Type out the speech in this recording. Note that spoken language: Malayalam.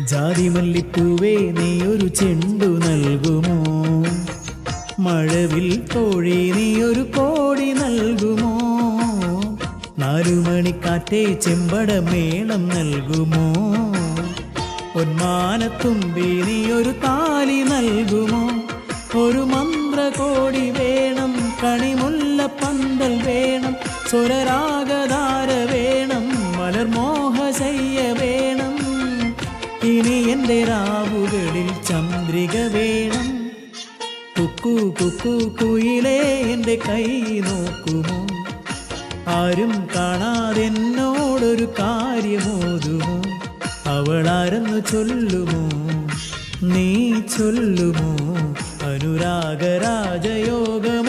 ജാതിമല്ലിപ്പൂവേ നീ ഒരു ചെണ്ടു നൽകുമോ? മഴവിൽ തോഴി നീ ഒരു കോടി നൽകുമോ? നാലുമണിക്കാറ്റേ ചെമ്പടമേളം നൽകുമോ? പൊന്മാനത്തുമ്പി നീ ഒരു താലി നൽകുമോ? ഒരു മന്ത്രകോടി വേണം, കണിമുല്ല പന്തൽ വേണം, സ്വരരാഗധാര വേണം, മലർമോഹശയ്യ വേണം. ഇനി എൻ്റെ രാവുകളിൽ ചന്ദ്രിക വേണം. കുക്കു കുക്കു കുയിലേ എൻ്റെ കൈ നോക്കുമോ? ആരും കാണാതെന്നോടൊരു കാര്യമോതുമോ? അവളാരെന്നു ചൊല്ലുമോ? നീ ചൊല്ലുമോ? അനുരാഗരാജയോഗം